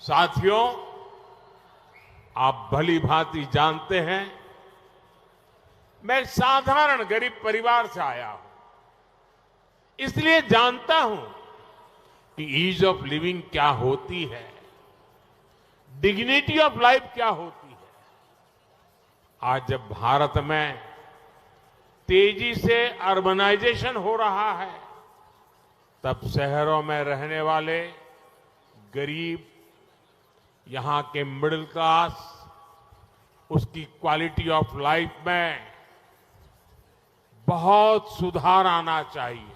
साथियों, आप भली भांति जानते हैं, मैं एक साधारण गरीब परिवार से आया हूं, इसलिए जानता हूं कि ईज ऑफ लिविंग क्या होती है, डिग्निटी ऑफ लाइफ क्या होती है। आज जब भारत में तेजी से अर्बनाइजेशन हो रहा है, तब शहरों में रहने वाले गरीब, यहां के मिडिल क्लास, उसकी क्वालिटी ऑफ लाइफ में बहुत सुधार आना चाहिए।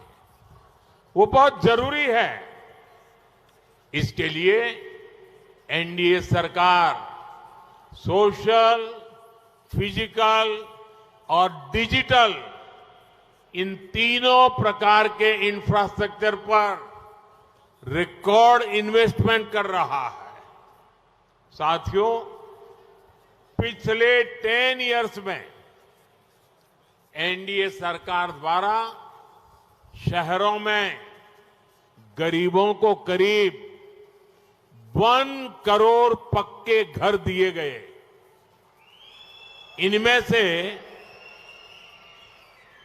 वो बहुत जरूरी है। इसके लिए एनडीए सरकार सोशल, फिजिकल और डिजिटल, इन तीनों प्रकार के इंफ्रास्ट्रक्चर पर रिकॉर्ड इन्वेस्टमेंट कर रहा है। साथियों, पिछले 10 इयर्स में एनडीए सरकार द्वारा शहरों में गरीबों को करीब 1 करोड़ पक्के घर दिए गए। इनमें से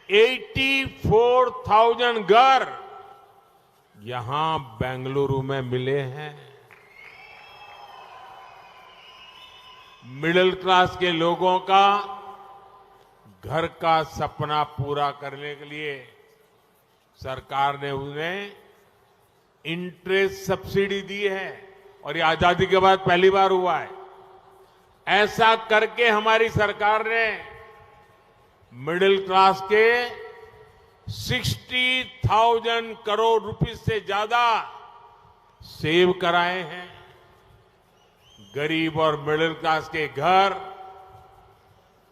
84,000 घर यहां बेंगलुरु में मिले हैं। मिडिल क्लास के लोगों का घर का सपना पूरा करने के लिए सरकार ने उन्हें इंटरेस्ट सब्सिडी दी है, और ये आजादी के बाद पहली बार हुआ है। ऐसा करके हमारी सरकार ने मिडिल क्लास के 60,000 करोड़ रुपए से ज्यादा सेव कराए हैं। गरीब और मिडिल क्लास के घर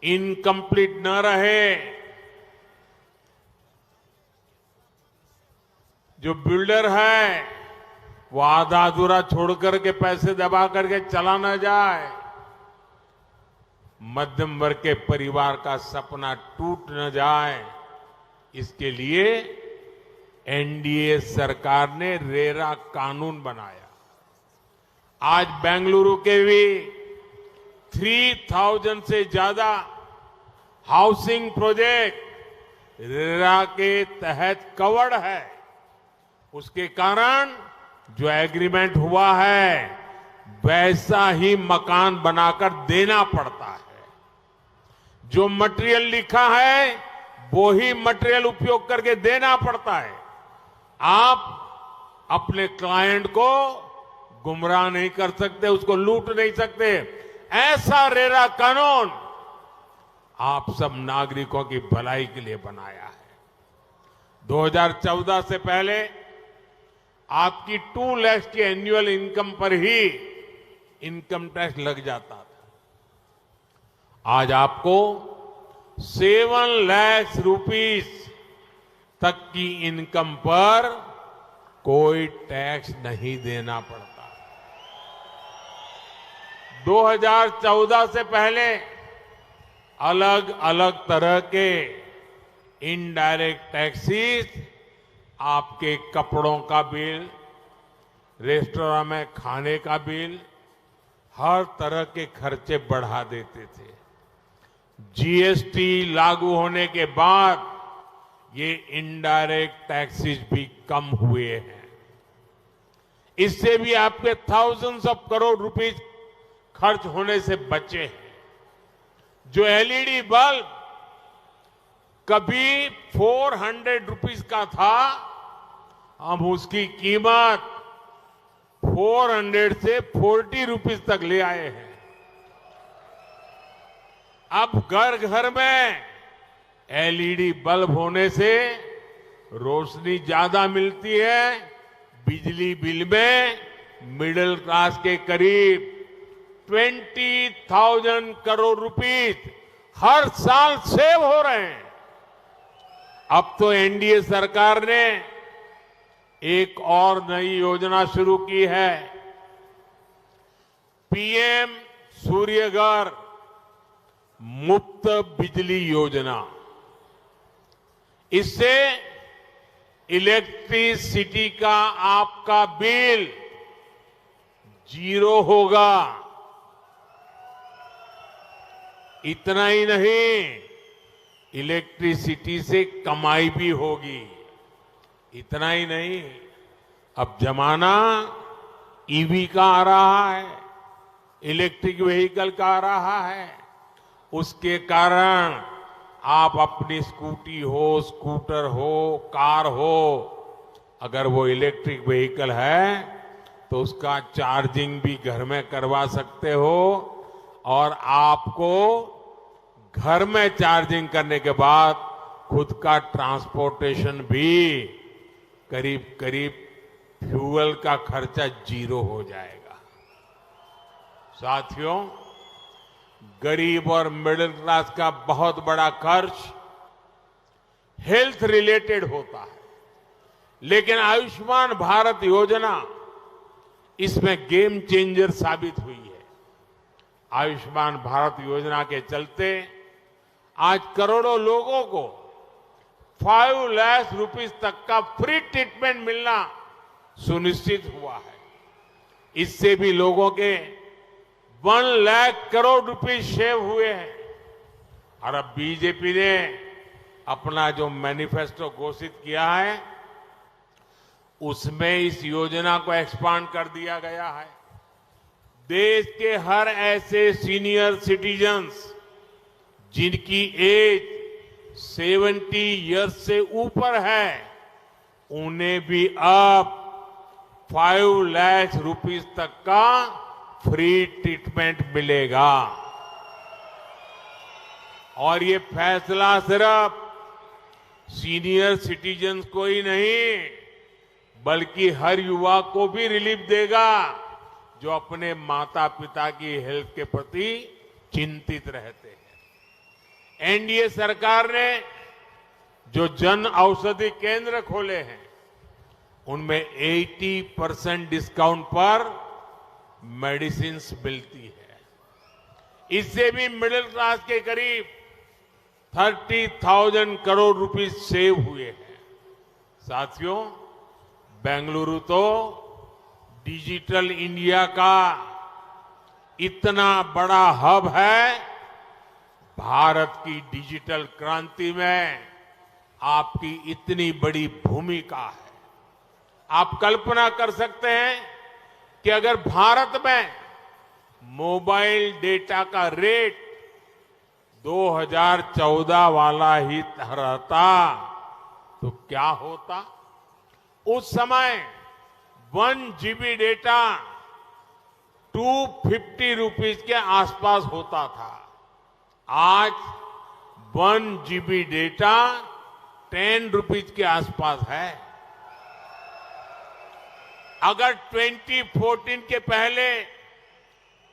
इनकम्प्लीट न रहे। जो बिल्डर है वो आधा अधूरा छोड़ करके पैसे दबा करके चला न जाए। मध्यम वर्ग के परिवार का सपना टूट न जाए, इसके लिए एनडीए सरकार ने रेरा कानून बनाया। आज बेंगलुरु के भी 3,000 से ज्यादा हाउसिंग प्रोजेक्ट रेरा के तहत कवर्ड है। उसके कारण जो एग्रीमेंट हुआ है, वैसा ही मकान बनाकर देना पड़ता है। जो मटेरियल लिखा है वो ही मटेरियल उपयोग करके देना पड़ता है। आप अपने क्लाइंट को गुमराह नहीं कर सकते, उसको लूट नहीं सकते। ऐसा रेरा कानून आप सब नागरिकों की भलाई के लिए बनाया है। 2014 से पहले आपकी 2 लाख की एनुअल इनकम पर ही इनकम टैक्स लग जाता था। आज आपको 7 लाख रुपीस तक की इनकम पर कोई टैक्स नहीं देना पड़ता। 2014 से पहले अलग अलग तरह के इनडायरेक्ट टैक्सेस आपके कपड़ों का बिल, रेस्टोरेंट में खाने का बिल, हर तरह के खर्चे बढ़ा देते थे। जीएसटी लागू होने के बाद ये इनडायरेक्ट टैक्सेस भी कम हुए हैं। इससे भी आपके थाउजेंड्स ऑफ करोड़ रुपीस खर्च होने से बचे हैं। जो एलईडी बल्ब कभी 400 रुपीस का था, हम उसकी कीमत 400 से 40 रुपीस तक ले आए हैं। अब घर घर में एलईडी बल्ब होने से रोशनी ज्यादा मिलती है। बिजली बिल में मिडिल क्लास के करीब 20,000 करोड़ रुपीस हर साल सेव हो रहे हैं। अब तो एनडीए सरकार ने एक और नई योजना शुरू की है, पीएम सूर्यघर मुफ्त बिजली योजना। इससे इलेक्ट्रिसिटी का आपका बिल जीरो होगा। इतना ही नहीं, इलेक्ट्रिसिटी से कमाई भी होगी। इतना ही नहीं, अब जमाना ईवी का आ रहा है, इलेक्ट्रिक व्हीकल का आ रहा है। उसके कारण आप अपनी स्कूटी हो, स्कूटर हो, कार हो, अगर वो इलेक्ट्रिक व्हीकल है तो उसका चार्जिंग भी घर में करवा सकते हो और आपको घर में चार्जिंग करने के बाद खुद का ट्रांसपोर्टेशन भी करीब करीब फ्यूल का खर्चा जीरो हो जाएगा। साथियों, गरीब और मिडिल क्लास का बहुत बड़ा खर्च हेल्थ रिलेटेड होता है, लेकिन आयुष्मान भारत योजना इसमें गेम चेंजर साबित हुई है। आयुष्मान भारत योजना के चलते आज करोड़ों लोगों को 5 लाख रुपीस तक का फ्री ट्रीटमेंट मिलना सुनिश्चित हुआ है। इससे भी लोगों के 1 लाख करोड़ रुपए सेव हुए हैं। और अब बीजेपी ने अपना जो मैनिफेस्टो घोषित किया है उसमें इस योजना को एक्सपांड कर दिया गया है। देश के हर ऐसे सीनियर सिटीजन्स जिनकी एज 70 इयर्स से ऊपर है, उन्हें भी अब 5 लाख रुपीस तक का फ्री ट्रीटमेंट मिलेगा। और ये फैसला सिर्फ सीनियर सिटीजन्स को ही नहीं, बल्कि हर युवा को भी रिलीफ देगा जो अपने माता पिता की हेल्थ के प्रति चिंतित रहते हैं। एनडीए सरकार ने जो जन औषधि केंद्र खोले हैं उनमें 80% डिस्काउंट पर मेडिसिन मिलती है। इससे भी मिडिल क्लास के करीब 30,000 करोड़ रुपए सेव हुए हैं। साथियों, बेंगलुरु तो डिजिटल इंडिया का इतना बड़ा हब है। भारत की डिजिटल क्रांति में आपकी इतनी बड़ी भूमिका है। आप कल्पना कर सकते हैं कि अगर भारत में मोबाइल डेटा का रेट 2014 वाला ही रहता तो क्या होता। उस समय 1 GB डेटा 250 रुपीस के आसपास होता था। आज 1 GB डेटा 10 रुपीस के आसपास है। अगर 2014 के पहले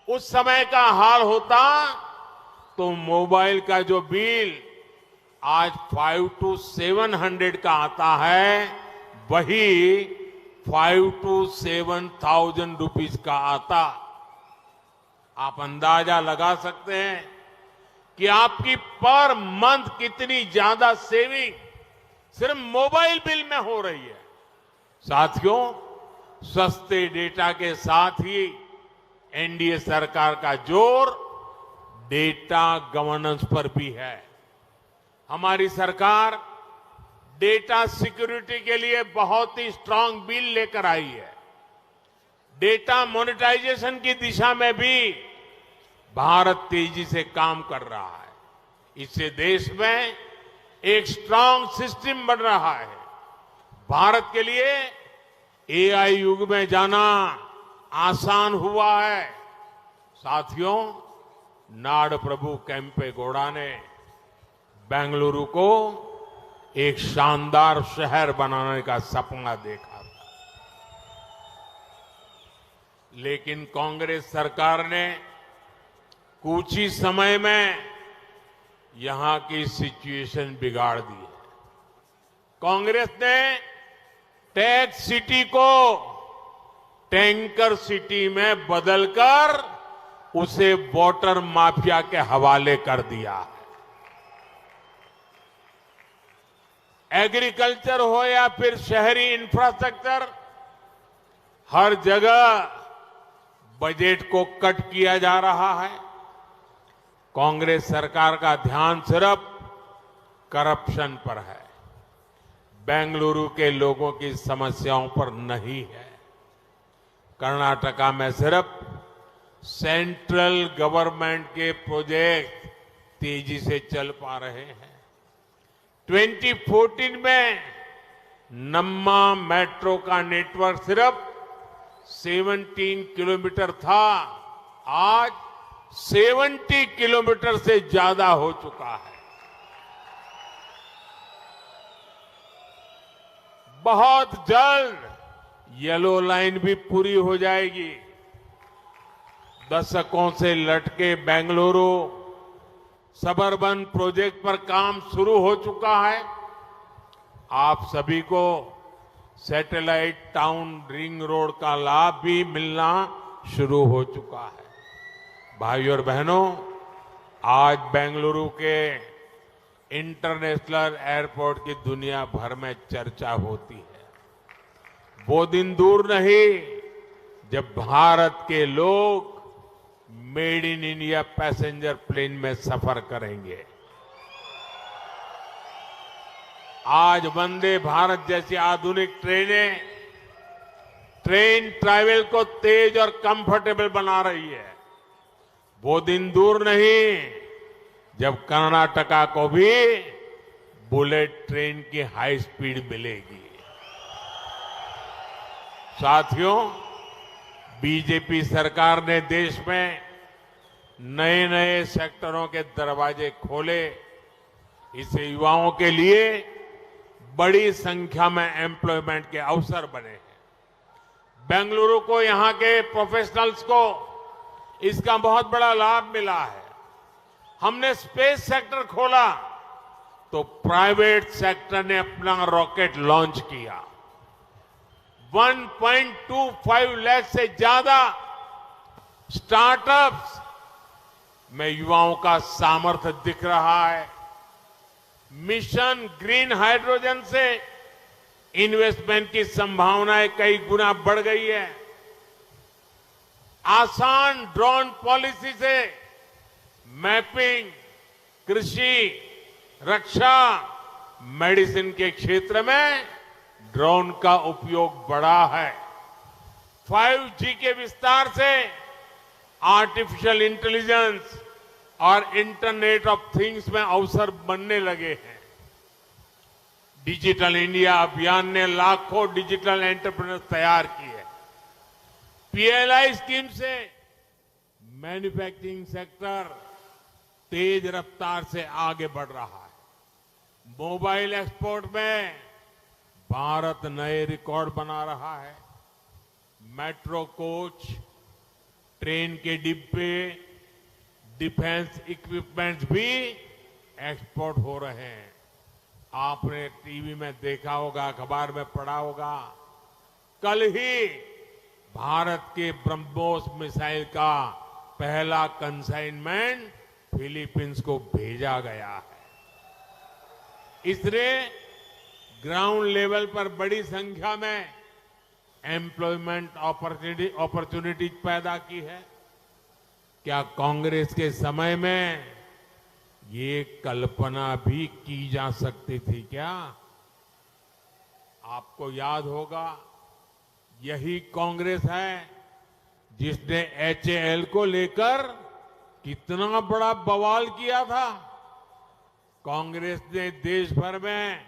उस समय का हाल होता तो मोबाइल का जो बिल आज 500 to 700 का आता है, वही 5,000 to 7,000 रुपीस का आता। आप अंदाजा लगा सकते हैं कि आपकी पर मंथ कितनी ज्यादा सेविंग सिर्फ मोबाइल बिल में हो रही है। साथियों, सस्ते डेटा के साथ ही एनडीए सरकार का जोर डेटा गवर्नेंस पर भी है। हमारी सरकार डेटा सिक्योरिटी के लिए बहुत ही स्ट्रांग बिल लेकर आई है। डेटा मोनेटाइजेशन की दिशा में भी भारत तेजी से काम कर रहा है। इससे देश में एक स्ट्रांग सिस्टम बन रहा है। भारत के लिए एआई युग में जाना आसान हुआ है। साथियों, नाड प्रभु केम्पे गौड़ा ने बेंगलुरु को एक शानदार शहर बनाने का सपना देखा था, लेकिन कांग्रेस सरकार ने कुछ ही समय में यहां की सिचुएशन बिगाड़ दी है। कांग्रेस ने टेक सिटी को टैंकर सिटी में बदलकर उसे वाटर माफिया के हवाले कर दिया है। एग्रीकल्चर हो या फिर शहरी इंफ्रास्ट्रक्चर, हर जगह बजट को कट किया जा रहा है। कांग्रेस सरकार का ध्यान सिर्फ करप्शन पर है, बेंगलुरु के लोगों की समस्याओं पर नहीं है। कर्नाटका में सिर्फ सेंट्रल गवर्नमेंट के प्रोजेक्ट तेजी से चल पा रहे हैं। 2014 में नम्मा मेट्रो का नेटवर्क सिर्फ 17 किलोमीटर था, आज 70 किलोमीटर से ज्यादा हो चुका है। बहुत जल्द येलो लाइन भी पूरी हो जाएगी। दशकों से लटके बेंगलुरु सबर्बन प्रोजेक्ट पर काम शुरू हो चुका है। आप सभी को सैटेलाइट टाउन रिंग रोड का लाभ भी मिलना शुरू हो चुका है। भाइयों और बहनों, आज बेंगलुरु के इंटरनेशनल एयरपोर्ट की दुनिया भर में चर्चा होती है। वो दिन दूर नहीं जब भारत के लोग made in India passenger plane में सफर करेंगे। आज वंदे भारत जैसी आधुनिक ट्रेनें ट्रेन ट्रैवल को तेज और कंफर्टेबल बना रही है। वो दिन दूर नहीं जब कर्नाटका को भी बुलेट ट्रेन की हाई स्पीड मिलेगी। साथियों, बीजेपी सरकार ने देश में नए नए सेक्टरों के दरवाजे खोले। इससे युवाओं के लिए बड़ी संख्या में एम्प्लॉयमेंट के अवसर बने हैं। बेंगलुरु को, यहां के प्रोफेशनल्स को इसका बहुत बड़ा लाभ मिला है। हमने स्पेस सेक्टर खोला तो प्राइवेट सेक्टर ने अपना रॉकेट लॉन्च किया। 1.25 लाख से ज्यादा स्टार्टअप्स में युवाओं का सामर्थ्य दिख रहा है। मिशन ग्रीन हाइड्रोजन से इन्वेस्टमेंट की संभावनाएं कई गुना बढ़ गई है। आसान ड्रोन पॉलिसी से मैपिंग, कृषि, रक्षा, मेडिसिन के क्षेत्र में ड्रोन का उपयोग बढ़ा है। 5G के विस्तार से आर्टिफिशियल इंटेलिजेंस और इंटरनेट ऑफ थिंग्स में अवसर बनने लगे हैं। डिजिटल इंडिया अभियान ने लाखों डिजिटल एंटरप्रेन्योर्स तैयार किए। PLI स्कीम से मैन्युफैक्चरिंग सेक्टर तेज रफ्तार से आगे बढ़ रहा है। मोबाइल एक्सपोर्ट में भारत नए रिकॉर्ड बना रहा है। मेट्रो कोच, ट्रेन के डिब्बे, डिफेंस इक्विपमेंट्स भी एक्सपोर्ट हो रहे हैं। आपने टीवी में देखा होगा, अखबार में पढ़ा होगा, कल ही भारत के ब्रह्मोस मिसाइल का पहला कंसाइनमेंट फिलीपींस को भेजा गया है। इसने ग्राउंड लेवल पर बड़ी संख्या में एम्प्लॉयमेंट अपॉर्चुनिटीज पैदा की है। क्या कांग्रेस के समय में ये कल्पना भी की जा सकती थी क्या? आपको याद होगा, यही कांग्रेस है जिसने HAL को लेकर कितना बड़ा बवाल किया था। कांग्रेस ने देश भर में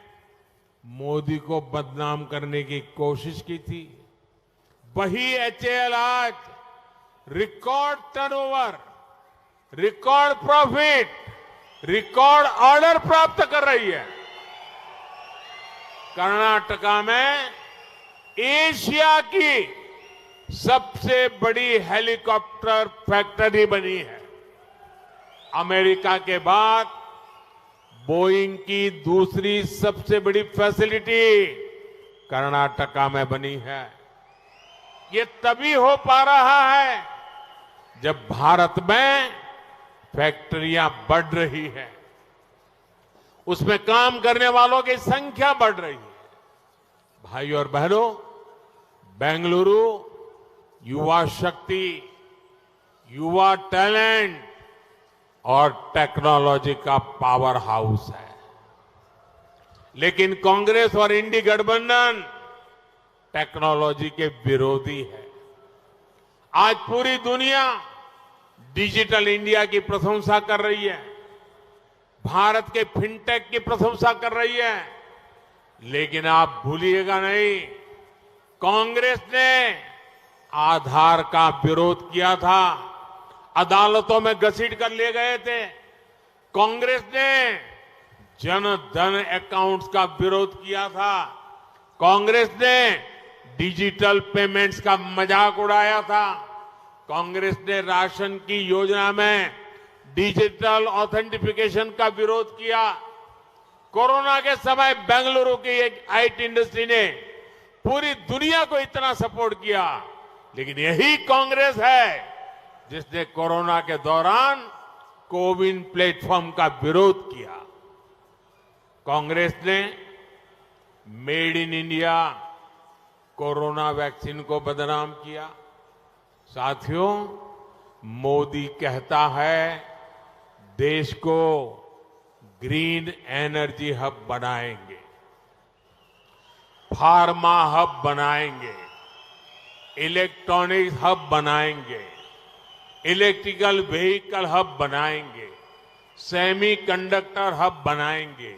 मोदी को बदनाम करने की कोशिश की थी। वही HAL आज record turnover, record profit, record order प्राप्त कर रही है। कर्नाटका में एशिया की सबसे बड़ी हेलीकॉप्टर फैक्ट्री बनी है। अमेरिका के बाद बोइंग की दूसरी सबसे बड़ी फैसिलिटी कर्नाटका में बनी है। ये तभी हो पा रहा है जब भारत में फैक्ट्रियां बढ़ रही है, उसमें काम करने वालों की संख्या बढ़ रही है। भाइयों और बहनों, बेंगलुरु युवा शक्ति युवा टैलेंट और टेक्नोलॉजी का पावर हाउस है। लेकिन कांग्रेस और इंडी गठबंधन टेक्नोलॉजी के विरोधी है। आज पूरी दुनिया डिजिटल इंडिया की प्रशंसा कर रही है, भारत के फिनटेक की प्रशंसा कर रही है, लेकिन आप भूलिएगा नहीं, कांग्रेस ने आधार का विरोध किया था, अदालतों में घसीट कर ले गए थे। कांग्रेस ने जन धन अकाउंट्स का विरोध किया था। कांग्रेस ने डिजिटल पेमेंट्स का मजाक उड़ाया था। कांग्रेस ने राशन की योजना में डिजिटल ऑथेंटिफिकेशन का विरोध किया। कोरोना के समय बेंगलुरु की एक आईटी इंडस्ट्री ने पूरी दुनिया को इतना सपोर्ट किया, लेकिन यही कांग्रेस है जिसने कोरोना के दौरान कोविन प्लेटफॉर्म का विरोध किया। कांग्रेस ने made in India corona vaccine को बदनाम किया। साथियों, मोदी कहता है देश को ग्रीन एनर्जी हब बनाएंगे, फार्मा हब बनाएंगे, इलेक्ट्रॉनिक्स हब बनाएंगे, इलेक्ट्रिकल व्हीकल हब बनाएंगे, सेमीकंडक्टर हब बनाएंगे,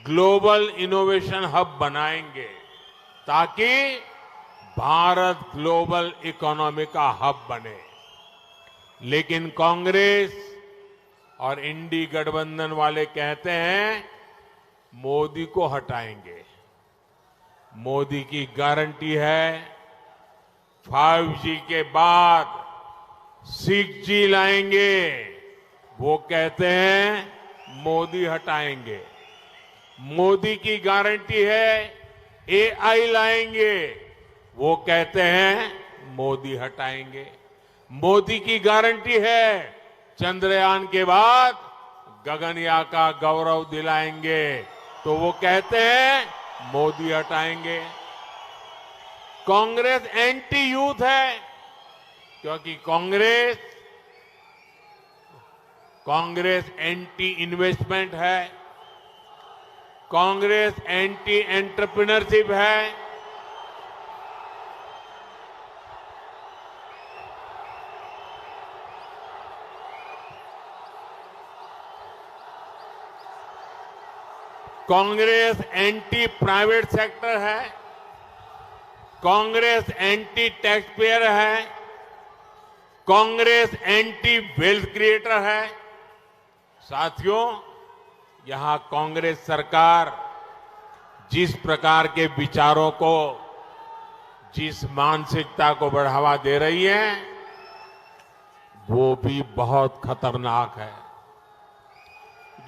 ग्लोबल इनोवेशन हब बनाएंगे, ताकि भारत ग्लोबल इकोनॉमी का हब बने। लेकिन कांग्रेस और इंडी गठबंधन वाले कहते हैं मोदी को हटाएंगे। मोदी की गारंटी है 5G के बाद 6G लाएंगे। वो कहते हैं मोदी हटाएंगे। मोदी की गारंटी है AI लाएंगे। वो कहते हैं मोदी हटाएंगे। मोदी की गारंटी है चंद्रयान के बाद गगनयान का गौरव दिलाएंगे, तो वो कहते हैं मोदी हटाएंगे। कांग्रेस एंटी यूथ है, क्योंकि कांग्रेस एंटी इन्वेस्टमेंट है, कांग्रेस एंटी एंटरप्रेन्योरशिप है। कांग्रेस एंटी प्राइवेट सेक्टर है, कांग्रेस एंटी टैक्स पेयर है, कांग्रेस एंटी वेल्थ क्रिएटर है। साथियों, यहां कांग्रेस सरकार जिस प्रकार के विचारों को, जिस मानसिकता को बढ़ावा दे रही है, वो भी बहुत खतरनाक है।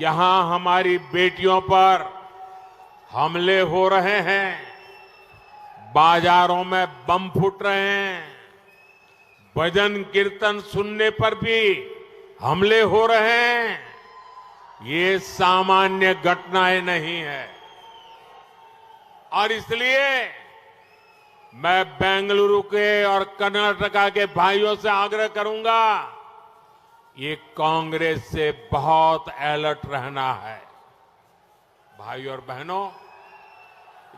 यहां हमारी बेटियों पर हमले हो रहे हैं, बाजारों में बम फूट रहे हैं, भजन कीर्तन सुनने पर भी हमले हो रहे हैं। ये सामान्य घटनाएं नहीं है। और इसलिए मैं बेंगलुरु के और कर्नाटका के भाइयों से आग्रह करूंगा, ये कांग्रेस से बहुत अलर्ट रहना है। भाई और बहनों,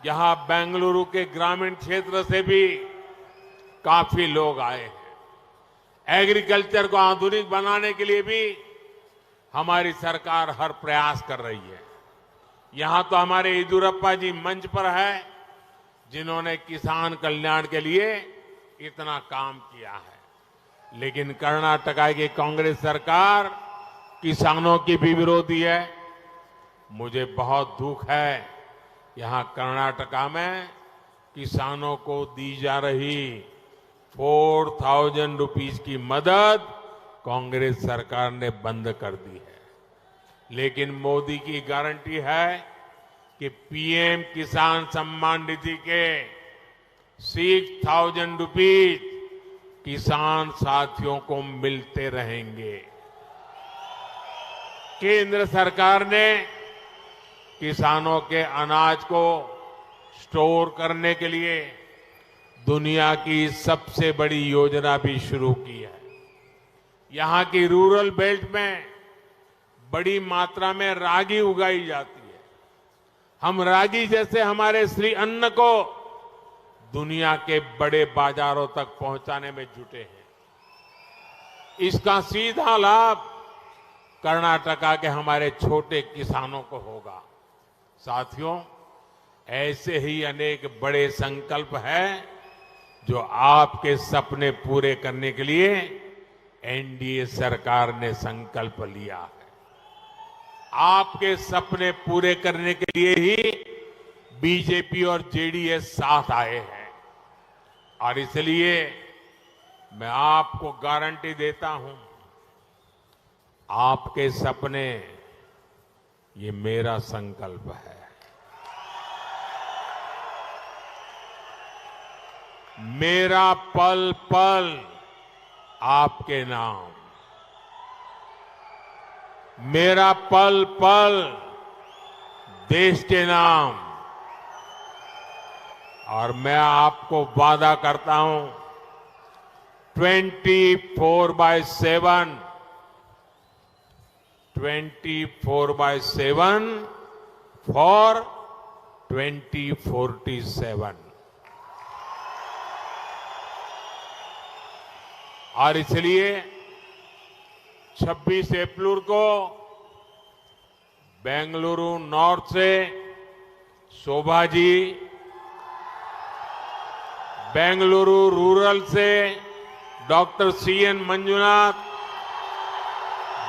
यहां बेंगलुरु के ग्रामीण क्षेत्र से भी काफी लोग आए हैं। एग्रीकल्चर को आधुनिक बनाने के लिए भी हमारी सरकार हर प्रयास कर रही है। यहां तो हमारे येदियुरप्पा जी मंच पर है, जिन्होंने किसान कल्याण के लिए इतना काम किया है। लेकिन कर्नाटका की कांग्रेस सरकार किसानों की भी विरोधी है। मुझे बहुत दुख है, यहां कर्नाटका में किसानों को दी जा रही 4,000 रुपीज की मदद कांग्रेस सरकार ने बंद कर दी है। लेकिन मोदी की गारंटी है कि पीएम किसान सम्मान निधि के 6,000 रुपीज किसान साथियों को मिलते रहेंगे। केंद्र सरकार ने किसानों के अनाज को स्टोर करने के लिए दुनिया की सबसे बड़ी योजना भी शुरू की है। यहां की रूरल बेल्ट में बड़ी मात्रा में रागी उगाई जाती है। हम रागी जैसे हमारे श्री अन्न को दुनिया के बड़े बाजारों तक पहुंचाने में जुटे हैं। इसका सीधा लाभ कर्नाटका के हमारे छोटे किसानों को होगा। साथियों, ऐसे ही अनेक बड़े संकल्प हैं जो आपके सपने पूरे करने के लिए एनडीए सरकार ने संकल्प लिया है। आपके सपने पूरे करने के लिए ही बीजेपी और जेडीएस साथ आए हैं और इसलिए मैं आपको गारंटी देता हूं, आपके सपने ये मेरा संकल्प है। मेरा पल पल आपके नाम, मेरा पल पल देश के नाम। और मैं आपको वादा करता हूं 24/7 फॉर 2047। और इसलिए 26 अप्रैल को बेंगलुरु नॉर्थ से शोभा जी, बेंगलुरु रूरल से doctor CN Manjunath,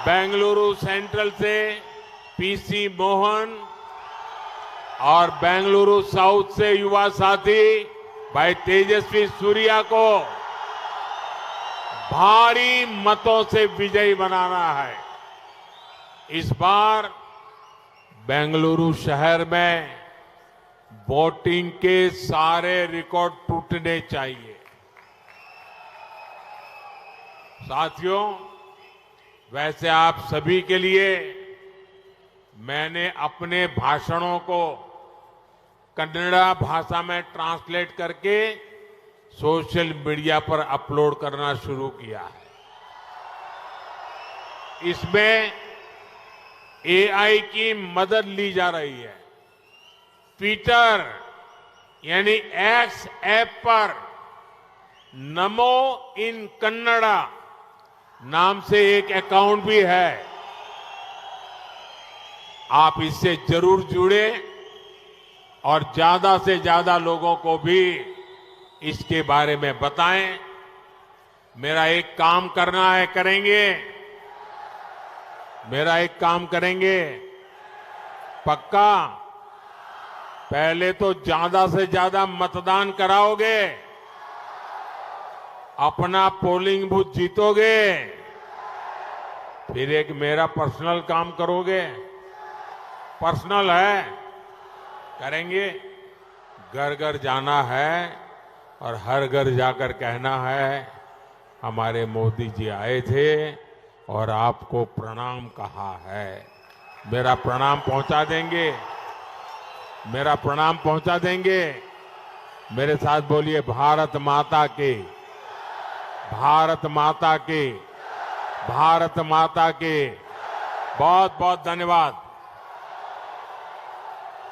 Bengaluru central से पीसी मोहन और बेंगलुरु साउथ से युवा साथी भाई तेजस्वी सूर्या को भारी मतों से विजयी बनाना है। इस बार बेंगलुरु शहर में वोटिंग के सारे रिकॉर्ड टूटने चाहिए। साथियों, वैसे आप सभी के लिए मैंने अपने भाषणों को कन्नड़ा भाषा में ट्रांसलेट करके सोशल मीडिया पर अपलोड करना शुरू किया है। इसमें एआई की मदद ली जा रही है। ट्विटर यानी एक्स ऐप पर नमो इन कन्नड़ा नाम से एक अकाउंट भी है। आप इससे जरूर जुड़े और ज्यादा से ज्यादा लोगों को भी इसके बारे में बताएं। मेरा एक काम करना है, करेंगे? मेरा एक काम करेंगे पक्का? पहले तो ज्यादा से ज्यादा मतदान कराओगे, अपना पोलिंग बूथ जीतोगे, फिर एक मेरा पर्सनल काम करोगे। पर्सनल है, करेंगे। घर घर जाना है और हर घर जाकर कहना है हमारे मोदी जी आए थे और आपको प्रणाम कहा है। मेरा प्रणाम पहुंचा देंगे, मेरा प्रणाम पहुंचा देंगे। मेरे साथ बोलिए, भारत माता की, भारत माता की, भारत माता की। बहुत बहुत धन्यवाद।